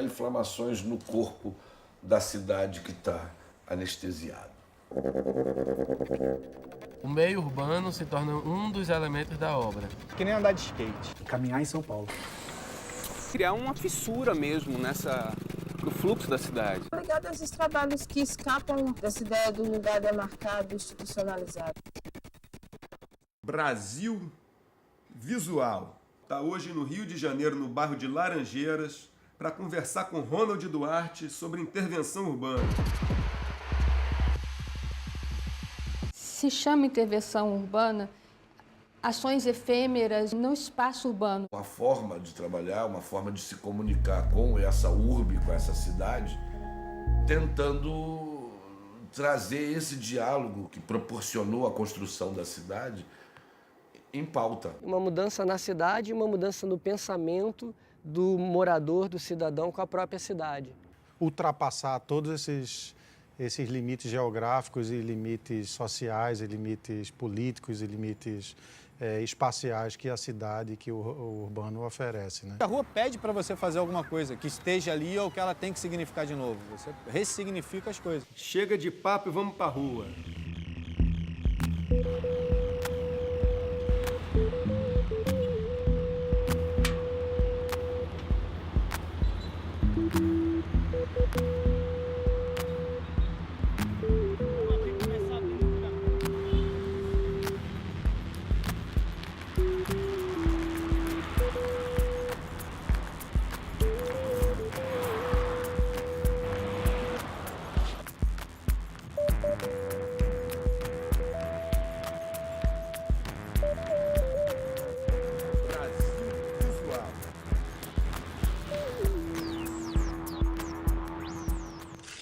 gerar inflamações no corpo da cidade que está anestesiado. O meio urbano se torna um dos elementos da obra. Que nem andar de skate. Caminhar em São Paulo. Criar uma fissura mesmo no fluxo da cidade. Ligado a esses trabalhos que escapam dessa ideia do lugar demarcado, institucionalizado. Brasil Visual está hoje no Rio de Janeiro, no bairro de Laranjeiras, para conversar com Ronald Duarte sobre intervenção urbana. Se chama intervenção urbana ações efêmeras no espaço urbano. Uma forma de trabalhar, uma forma de se comunicar com essa urbe, com essa cidade, tentando trazer esse diálogo que proporcionou a construção da cidade em pauta. Uma mudança na cidade e uma mudança no pensamento do morador, do cidadão com a própria cidade. Ultrapassar todos esses limites geográficos e limites sociais, e limites políticos e limites espaciais que a cidade, que o urbano oferece, né? A rua pede para você fazer alguma coisa que esteja ali ou que ela tem que significar de novo. Você ressignifica as coisas. Chega de papo e vamos para a rua.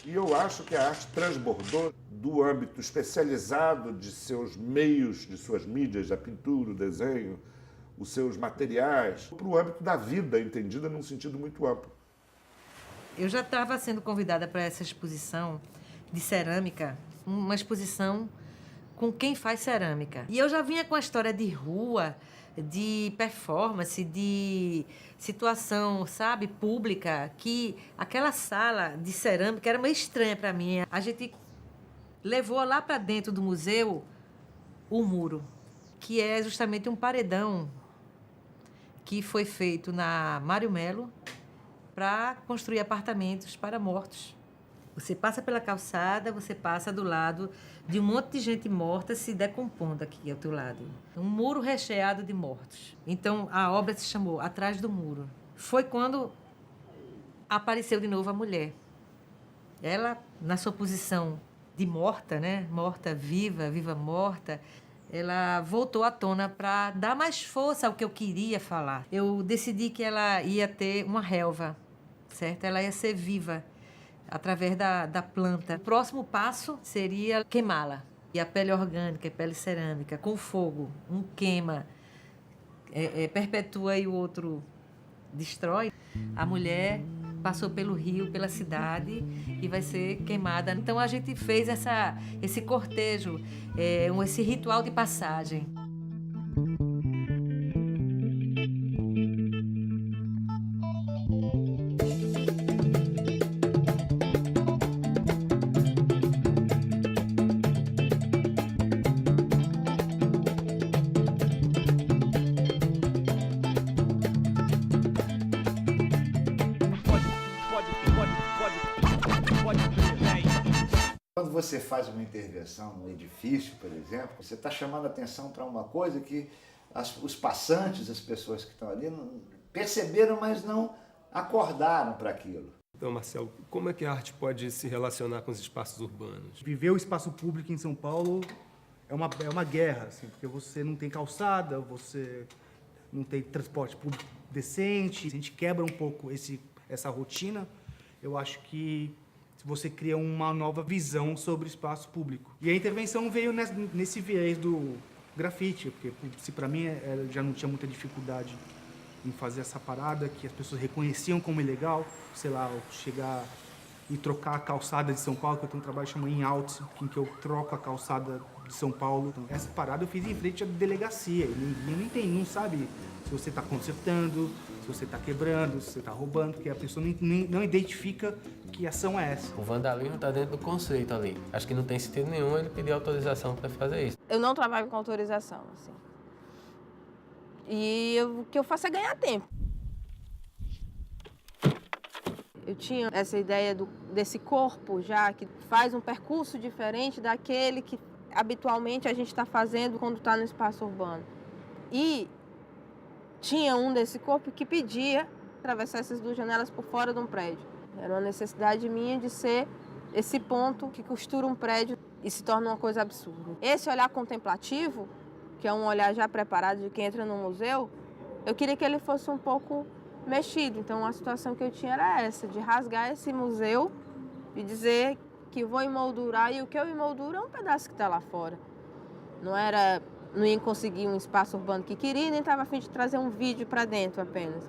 E eu acho que a arte transbordou do âmbito especializado de seus meios, de suas mídias, a pintura, o desenho, os seus materiais, para o âmbito da vida, entendida num sentido muito amplo. Eu já estava sendo convidada para essa exposição de cerâmica, uma exposição com quem faz cerâmica. E eu já vinha com a história de rua, de performance, de situação, sabe, pública, que aquela sala de cerâmica era meio estranha para mim. A gente levou lá para dentro do museu o muro, que é justamente um paredão que foi feito na Mário Melo para construir apartamentos para mortos. Você passa pela calçada, você passa do lado de um monte de gente morta se decompondo aqui ao teu lado. Um muro recheado de mortos. Então, a obra se chamou Atrás do Muro. Foi quando apareceu de novo a mulher. Ela, na sua posição de morta, né? Morta, viva, viva, morta, ela voltou à tona para dar mais força ao que eu queria falar. Eu decidi que ela ia ter uma relva, certo? Ela ia ser viva através da planta. O próximo passo seria queimá-la. E a pele orgânica, a pele cerâmica, com fogo, um queima, perpetua e o outro destrói. A mulher passou pelo rio, pela cidade e vai ser queimada. Então a gente fez esse cortejo, esse ritual de passagem. Quando você faz uma intervenção no edifício, por exemplo, você está chamando a atenção para uma coisa que os passantes, as pessoas que estão ali, perceberam, mas não acordaram para aquilo. Então, Marcelo, como é que a arte pode se relacionar com os espaços urbanos? Viver o espaço público em São Paulo é uma guerra, assim, porque você não tem calçada, você não tem transporte público decente. A gente quebra um pouco essa rotina. Eu acho que você cria uma nova visão sobre o espaço público. E a intervenção veio nesse viés do grafite, porque se para mim já não tinha muita dificuldade em fazer essa parada, que as pessoas reconheciam como ilegal, sei lá, chegar e trocar a calçada de São Paulo, que eu tenho um trabalho chamado In Out, em que eu troco a calçada de São Paulo. Então, essa parada eu fiz em frente à delegacia, e ninguém não sabe se você está consertando, se você está quebrando, se você está roubando, porque a pessoa não identifica que ação é essa. O vandalismo está dentro do conceito ali. Acho que não tem sentido nenhum ele pedir autorização para fazer isso. Eu não trabalho com autorização, assim. E o que eu faço é ganhar tempo. Eu tinha essa ideia desse corpo já, que faz um percurso diferente daquele que habitualmente a gente está fazendo quando está no espaço urbano. E tinha um desse corpo que pedia atravessar essas 2 janelas por fora de um prédio. Era uma necessidade minha de ser esse ponto que costura um prédio e se torna uma coisa absurda. Esse olhar contemplativo, que é um olhar já preparado de quem entra no museu, eu queria que ele fosse um pouco mexido. Então a situação que eu tinha era essa, de rasgar esse museu e dizer que vou emoldurar, e o que eu emolduro é um pedaço que está lá fora. Não ia conseguir um espaço urbano que queria, nem estava a fim de trazer um vídeo para dentro apenas.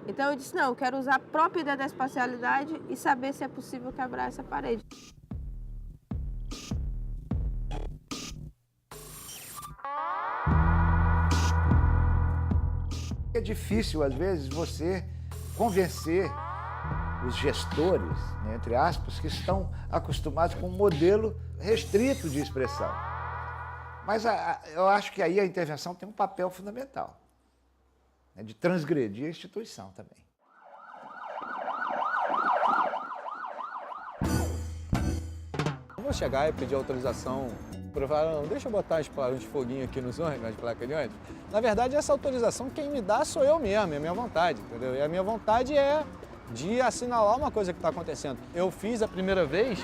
Então eu disse, não, eu quero usar a própria ideia da espacialidade e saber se é possível quebrar essa parede. É difícil, às vezes, você convencer os gestores, né, entre aspas, que estão acostumados com um modelo restrito de expressão. Mas eu acho que aí a intervenção tem um papel fundamental, né, de transgredir a instituição também. Eu vou chegar e pedir autorização para falar, não, deixa eu botar uns foguinhos aqui nos ônibus, nas placas de ônibus. Na verdade, essa autorização quem me dá sou eu mesmo, é a minha vontade, entendeu? E a minha vontade é de assinalar uma coisa que está acontecendo. Eu fiz a primeira vez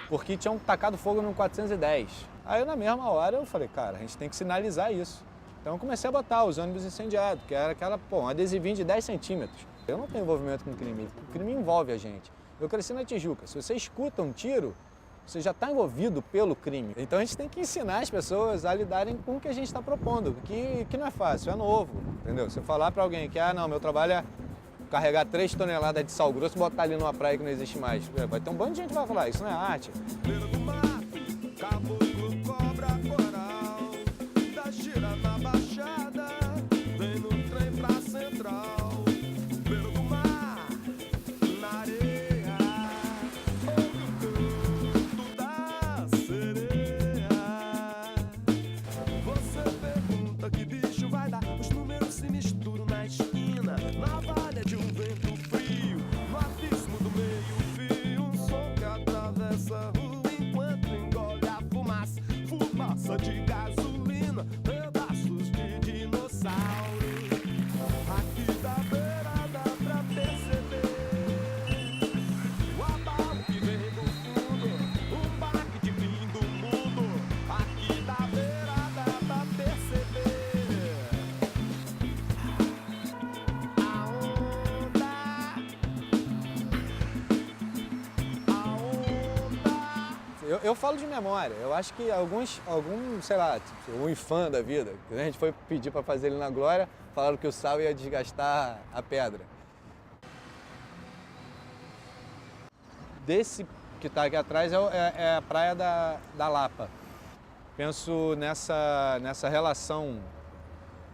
porque tinham tacado fogo no 410. Aí, na mesma hora, eu falei, cara, a gente tem que sinalizar isso. Então, eu comecei a botar os ônibus incendiados, que era um adesivinho de 10 centímetros. Eu não tenho envolvimento com crime, o crime envolve a gente. Eu cresci na Tijuca, se você escuta um tiro, você já está envolvido pelo crime. Então a gente tem que ensinar as pessoas a lidarem com o que a gente está propondo, que não é fácil, é novo, entendeu? Se eu falar para alguém que, não, meu trabalho é carregar 3 toneladas de sal grosso e botar ali numa praia que não existe mais, vai ter um bando de gente que vai falar, isso não é arte. De gasolina, pedaços de dinossauro. Aqui da beira dá pra perceber o abalo que vem do fundo, um baque de fim do mundo. Aqui da beira dá pra perceber a onda. Eu falo de memória, eu acho que algum, sei lá, tipo, um fã da vida, a gente foi pedir para fazer ele na Glória, falaram que o sal ia desgastar a pedra. Desse que está aqui atrás é a praia da Lapa. Penso nessa relação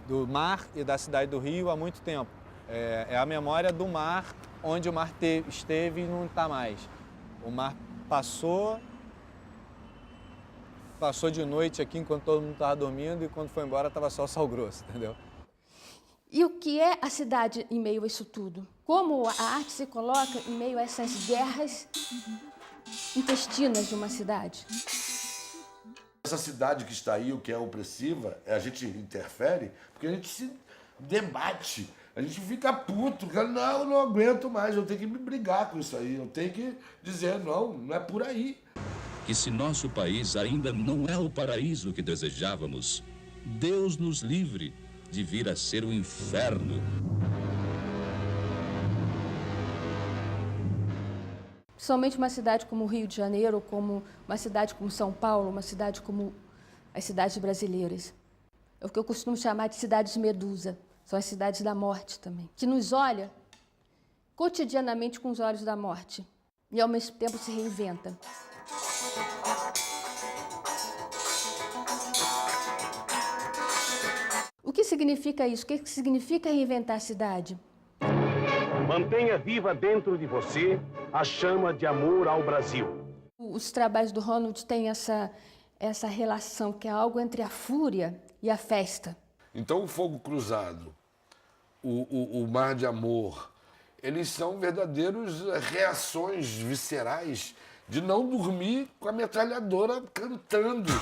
do mar e da cidade do Rio há muito tempo. É a memória do mar, onde o mar esteve e não está mais. O mar passou de noite aqui enquanto todo mundo estava dormindo e quando foi embora estava só o sal grosso, entendeu? E o que é a cidade em meio a isso tudo? Como a arte se coloca em meio a essas guerras intestinas de uma cidade? Essa cidade que está aí, o que é opressiva, a gente interfere porque a gente se debate. A gente fica puto, não, eu não aguento mais, eu tenho que me brigar com isso aí, eu tenho que dizer, não é por aí. Que se nosso país ainda não é o paraíso que desejávamos, Deus nos livre de vir a ser o inferno. Somente uma cidade como o Rio de Janeiro, como uma cidade como São Paulo, uma cidade como as cidades brasileiras. É o que eu costumo chamar de cidades medusa, são as cidades da morte também, que nos olha cotidianamente com os olhos da morte e ao mesmo tempo se reinventa. O que significa isso? O que significa reinventar a cidade? Mantenha viva dentro de você a chama de amor ao Brasil. Os trabalhos do Ronald têm essa relação, que é algo entre a fúria e a festa. Então o Fogo Cruzado, o Mar de Amor, eles são verdadeiros reações viscerais de não dormir com a metralhadora cantando.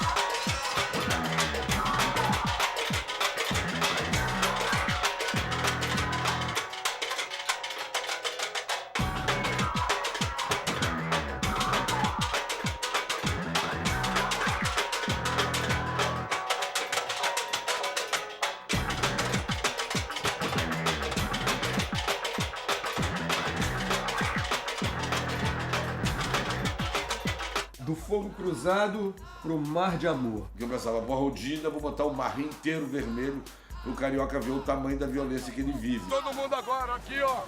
Do Fogo Cruzado pro Mar de Amor. Eu pensava, vou rodinha, vou botar o mar inteiro vermelho pro carioca ver o tamanho da violência que ele vive. Todo mundo agora, aqui, ó.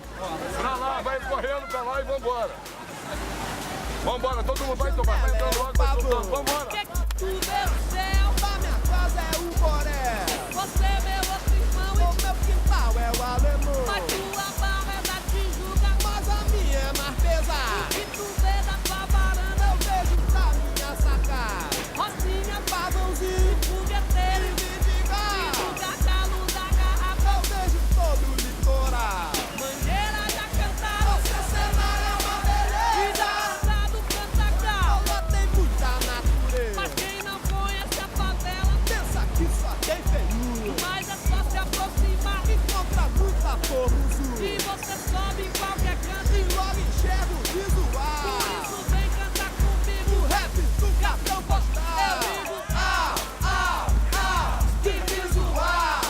Pra lá, vai correndo pra lá e vambora. Vambora, todo mundo vai tomar. Vai entrando logo, vai soltando. Vambora. Tu vê o céu, a minha casa é o Boré. Você, meu outro irmão, o meu quintal é o alemão. Mas tua barra é da Tijuca, mas a minha é mais pesada. O que tu vê da tua varanda, eu vejo da minha sacada. Rocinha, pavãozinho, fogueteiro e vidigal. E do gargalo da garrafa, eu vejo todo o litoral. Mangueira já cantaram, seu cenário é uma beleza. E do Cantagal, lá tem muita natureza. Mas quem não conhece a favela, pensa que só tem feiura. Mas é só se aproximar e encontra muita formosura. E você sobe em qualquer canto e logo enxerga o visual. Por isso vem cantar comigo o rap do cartão postal. Eu digo que visual.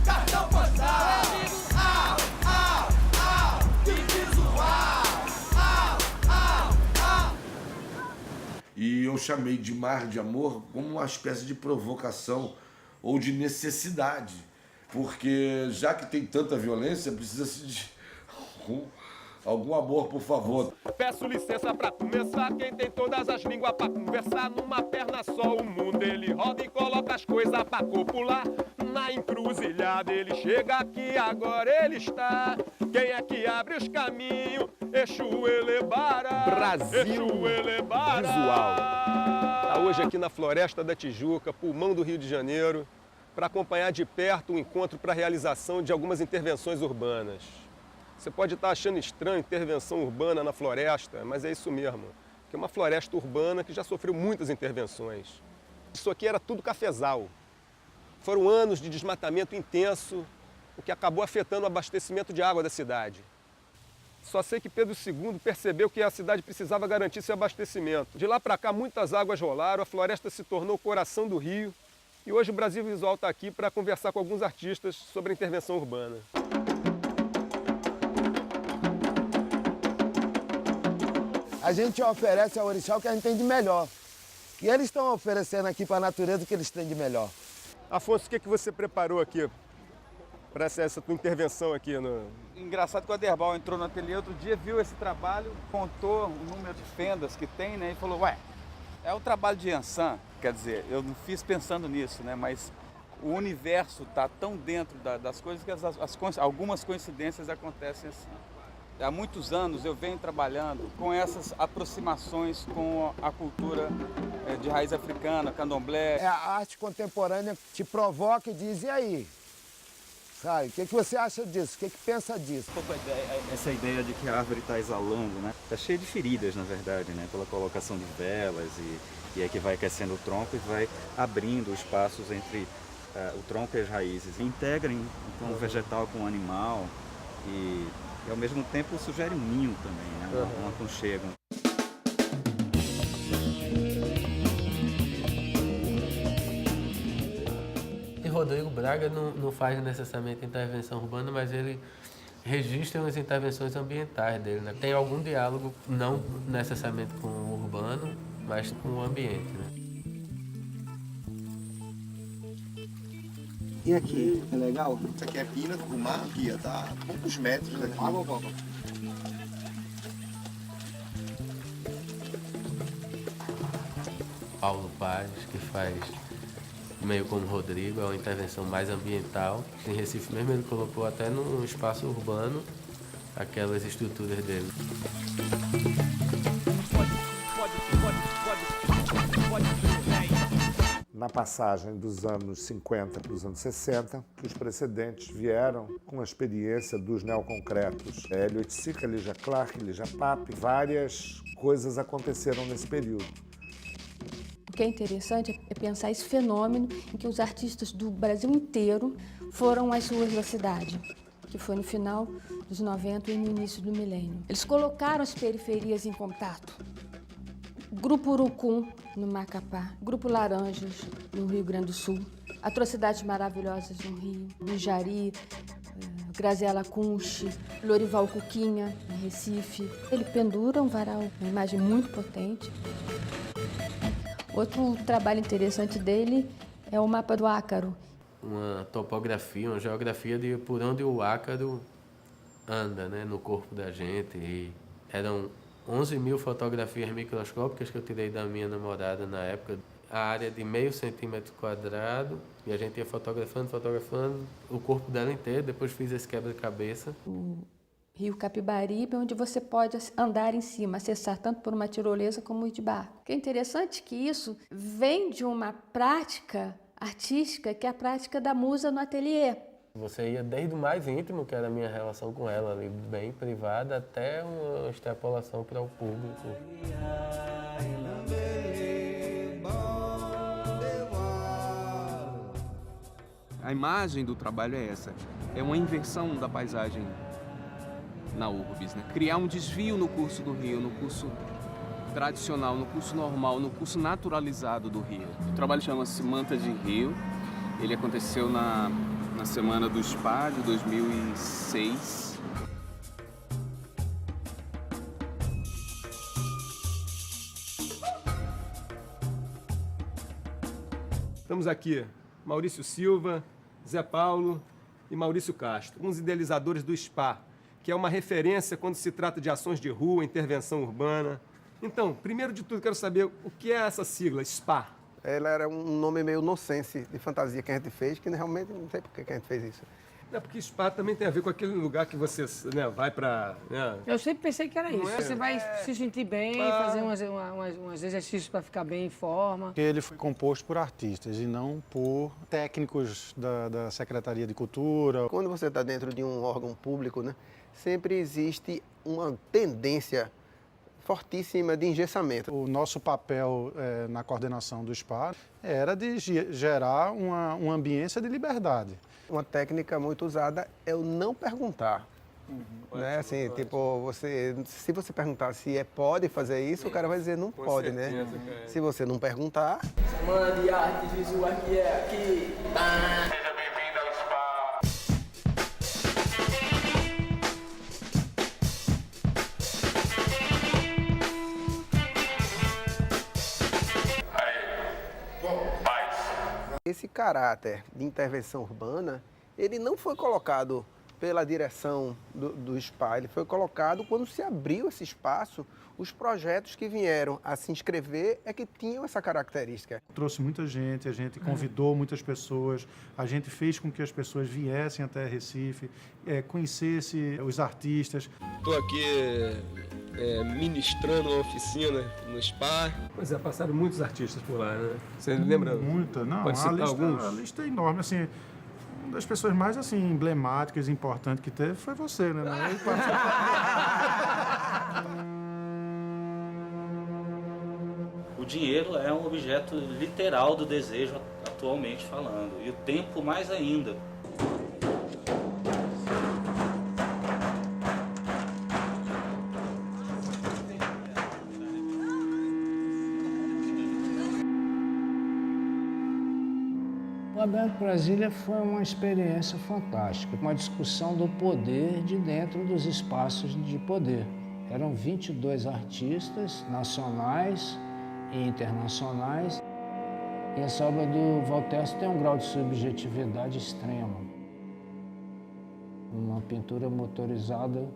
Cartão postal. Eu digo que visual. E eu chamei de Mar de Amor como uma espécie de provocação ou de necessidade. Porque já que tem tanta violência, precisa-se de algum amor, por favor. Peço licença pra começar. Quem tem todas as línguas pra conversar, numa perna só o mundo ele roda e coloca as coisas pra copular. Na encruzilhada ele chega aqui, agora ele está. Quem é que abre os caminhos? Exu Elebara. Brasil Exu Elebara. Visual. Tá hoje aqui na Floresta da Tijuca, pulmão do Rio de Janeiro, para acompanhar de perto o encontro para a realização de algumas intervenções urbanas. Você pode estar achando estranho intervenção urbana na floresta, mas é isso mesmo, que é uma floresta urbana que já sofreu muitas intervenções. Isso aqui era tudo cafezal. Foram anos de desmatamento intenso, o que acabou afetando o abastecimento de água da cidade. Só sei que Pedro II percebeu que a cidade precisava garantir seu abastecimento. De lá para cá, muitas águas rolaram, a floresta se tornou o coração do Rio. E hoje o Brasil Visual está aqui para conversar com alguns artistas sobre a intervenção urbana. A gente oferece ao orixá o que a gente tem de melhor. E eles estão oferecendo aqui para a natureza o que eles têm de melhor. Afonso, o que você preparou aqui para essa tua intervenção aqui no... Engraçado que o Aderbal entrou no ateliê outro dia, viu esse trabalho, contou o número de fendas que tem, né? E falou, ué, é o trabalho de Ansan. Quer dizer, eu não fiz pensando nisso, né? Mas o universo está tão dentro das coisas que algumas coincidências acontecem assim. Há muitos anos eu venho trabalhando com essas aproximações com a cultura de raiz africana, candomblé. A arte contemporânea te provoca e diz, e aí? Sabe, o que você acha disso? O que pensa disso? Essa ideia de que a árvore está exalando, né? Está cheia de feridas, na verdade, né? Pela colocação de velas e aí que vai aquecendo o tronco e vai abrindo espaços entre o tronco e as raízes. Integrem então, o vegetal com o animal e ao mesmo tempo sugere um ninho também, né? Um aconchego. E Rodrigo Braga não faz necessariamente intervenção urbana, mas ele registra as intervenções ambientais dele, né? Tem algum diálogo, não necessariamente com o urbano, mas com o ambiente, né? E aqui, é legal? Isso aqui é pina do mar, aqui, ó, tá a poucos metros daqui. Água, água. Paulo Paz, que faz meio como Rodrigo, é uma intervenção mais ambiental. Em Recife mesmo ele colocou até no espaço urbano aquelas estruturas dele. Na passagem dos anos 50 para os anos 60, os precedentes vieram com a experiência dos neoconcretos. Elliott Sica, Elijah Clark, Elijah Pape, várias coisas aconteceram nesse período. O que é interessante é pensar esse fenômeno em que os artistas do Brasil inteiro foram às ruas da cidade, que foi no final dos 90 e no início do milênio. Eles colocaram as periferias em contato. Grupo Urucum, no Macapá, Grupo Laranjas, no Rio Grande do Sul, Atrocidades Maravilhosas no Rio, no Jari, Graziela Kunsch, Lorival Cuquinha, em Recife. Ele pendura um varal, uma imagem muito potente. Outro trabalho interessante dele é o mapa do ácaro. Uma topografia, uma geografia de por onde o ácaro anda, né, no corpo da gente. E eram 11 mil fotografias microscópicas que eu tirei da minha namorada na época. A área de meio centímetro quadrado, e a gente ia fotografando o corpo dela inteiro. Depois fiz esse quebra-cabeça. O Rio Capibaribe, onde você pode andar em cima, acessar tanto por uma tirolesa como de barco. O que é interessante é que isso vem de uma prática artística, que é a prática da musa no ateliê. Você ia desde o mais íntimo, que era a minha relação com ela, ali, bem privada, até uma extrapolação para o público. A imagem do trabalho é essa, é uma inversão da paisagem na Urbis, né? Criar um desvio no curso do rio, no curso tradicional, no curso normal, no curso naturalizado do rio. O trabalho chama-se Manta de Rio, ele aconteceu na Semana do Spa de 2006. Estamos aqui, Maurício Silva, Zé Paulo e Maurício Castro, uns idealizadores do SPA, que é uma referência quando se trata de ações de rua, intervenção urbana. Então, primeiro de tudo, quero saber o que é essa sigla, SPA. Ela era um nome meio nonsense de fantasia que a gente fez, que realmente não sei por que a gente fez isso. É porque spa também tem a ver com aquele lugar que você, né, vai pra... Né? Eu sempre pensei que era isso. É? Você vai se sentir bem, fazer uns exercícios para ficar bem em forma. Ele foi composto por artistas e não por técnicos da Secretaria de Cultura. Quando você está dentro de um órgão público, né, sempre existe uma tendência fortíssima de engessamento. O nosso papel na coordenação do SPA era de gerar uma ambiência de liberdade. Uma técnica muito usada é o não perguntar. Né? Assim, tipo, se você perguntar se pode fazer isso, o cara vai dizer não pode, né? Se você não perguntar... Semana de arte visual aqui é aqui. Seja bem-vindo ao SPA. Esse caráter de intervenção urbana, ele não foi colocado pela direção do SPA, ele foi colocado quando se abriu esse espaço, os projetos que vieram a se inscrever é que tinham essa característica. Trouxe muita gente, a gente convidou muitas pessoas, a gente fez com que as pessoas viessem até Recife, conhecessem os artistas. Estou aqui ministrando uma oficina no SPA. Pois é, passaram muitos artistas por lá, né? Você lembra? Muita, não. Pode citar alguns? A lista é enorme, assim. Uma das pessoas mais assim, emblemáticas e importantes que teve foi você, né? O dinheiro é um objeto literal do desejo, atualmente falando, e o tempo mais ainda. O Aberto Brasília foi uma experiência fantástica, uma discussão do poder de dentro dos espaços de poder. Eram 22 artistas nacionais e internacionais, e essa obra do Voltaire tem um grau de subjetividade extremo. Uma pintura motorizada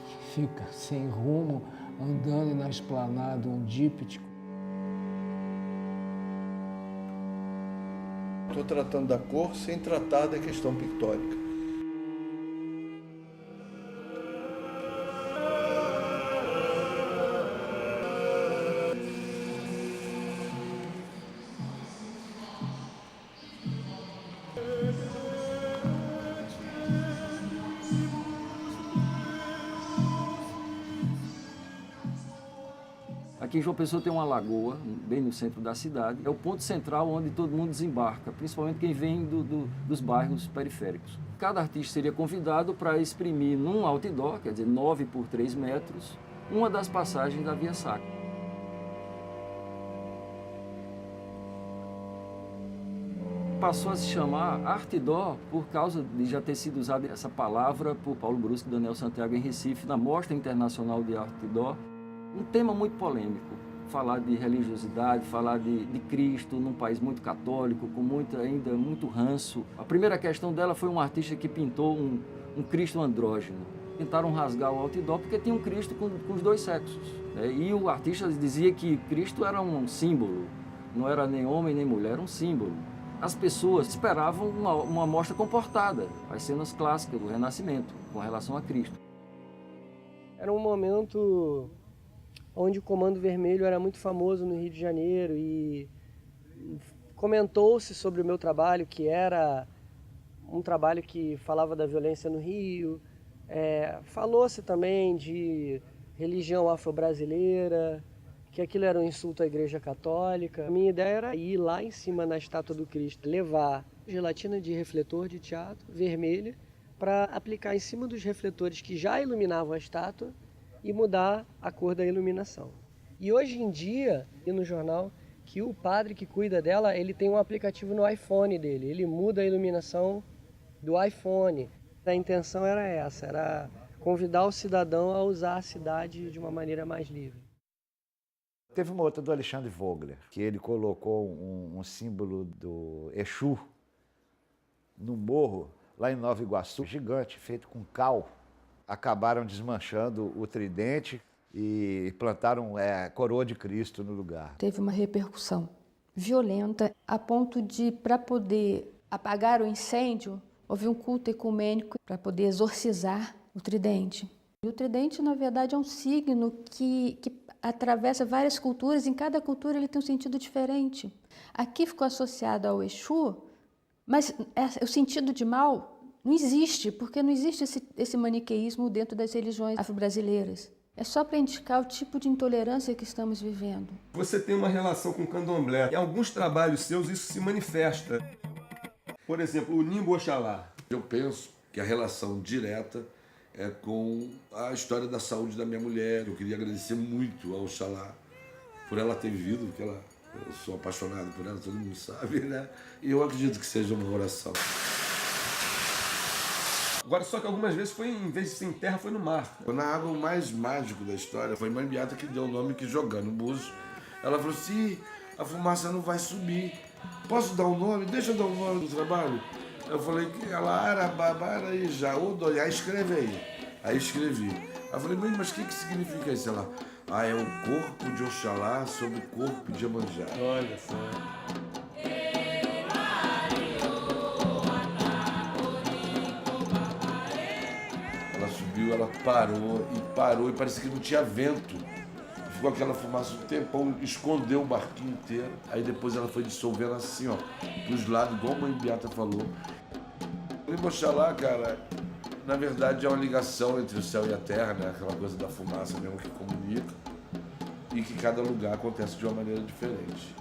que fica sem rumo, andando na esplanada, um díptico. Estou tratando da cor sem tratar da questão pictórica. Aqui em João Pessoa tem uma lagoa, bem no centro da cidade. É o ponto central onde todo mundo desembarca, principalmente quem vem dos bairros periféricos. Cada artista seria convidado para exprimir num outdoor, quer dizer, 9 por 3 metros, uma das passagens da Via Sacra. Passou a se chamar Artidó por causa de já ter sido usada essa palavra por Paulo Brusque e Daniel Santiago em Recife, na Mostra Internacional de Artidó. Um tema muito polêmico, falar de religiosidade, falar de Cristo num país muito católico, com ainda muito ranço. A primeira questão dela foi um artista que pintou um Cristo andrógeno. Tentaram rasgar o outdoor porque tinha um Cristo com os dois sexos. Né? E o artista dizia que Cristo era um símbolo, não era nem homem nem mulher, era um símbolo. As pessoas esperavam uma mostra comportada, as cenas clássicas do Renascimento, com relação a Cristo. Era um momento onde o Comando Vermelho era muito famoso no Rio de Janeiro e comentou-se sobre o meu trabalho, que era um trabalho que falava da violência no Rio, falou-se também de religião afro-brasileira, que aquilo era um insulto à Igreja Católica. A minha ideia era ir lá em cima na estátua do Cristo, levar gelatina de refletor de teatro vermelha para aplicar em cima dos refletores que já iluminavam a estátua e mudar a cor da iluminação. E hoje em dia, e no jornal, que o padre que cuida dela, ele tem um aplicativo no iPhone dele, ele muda a iluminação do iPhone. A intenção era essa, era convidar o cidadão a usar a cidade de uma maneira mais livre. Teve uma outra do Alexandre Vogler, que ele colocou um símbolo do Exu no morro, lá em Nova Iguaçu, gigante, feito com cal. Acabaram desmanchando o tridente e plantaram coroa de Cristo no lugar. Teve uma repercussão violenta a ponto de, para poder apagar o incêndio, houve um culto ecumênico para poder exorcizar o tridente. E o tridente, na verdade, é um signo que atravessa várias culturas, em cada cultura ele tem um sentido diferente. Aqui ficou associado ao Exu, mas o sentido de mal não existe, porque não existe esse maniqueísmo dentro das religiões afro-brasileiras. É só para indicar o tipo de intolerância que estamos vivendo. Você tem uma relação com o candomblé. Em alguns trabalhos seus isso se manifesta. Por exemplo, o Nimbo Oxalá. Eu penso que a relação direta é com a história da saúde da minha mulher. Eu queria agradecer muito ao Oxalá por ela ter vivido, porque eu sou apaixonado por ela, todo mundo sabe, né? E eu acredito que seja uma oração. Agora, só que algumas vezes foi, em vez de ser em terra, foi no mar. Na água, o mais mágico da história foi Mãe Beata que deu o nome, que jogando búzios. Ela falou assim, a fumaça não vai subir. Posso dar um nome? Deixa eu dar um nome do trabalho. Eu falei que ela Arababara e Jaúdoiá, escreve aí. Aí escrevi. Aí eu falei, mas o que significa isso? Ela, é o corpo de Oxalá sobre o corpo de Iemanjá. Olha só. Ela subiu, ela parou e parecia que não tinha vento. Ficou aquela fumaça um tempão, escondeu o barquinho inteiro. Aí depois ela foi dissolvendo assim, ó, dos lados, igual a Mãe Beata falou. O Oxalá, cara, na verdade é uma ligação entre o céu e a terra, né? Aquela coisa da fumaça mesmo que comunica. E que cada lugar acontece de uma maneira diferente.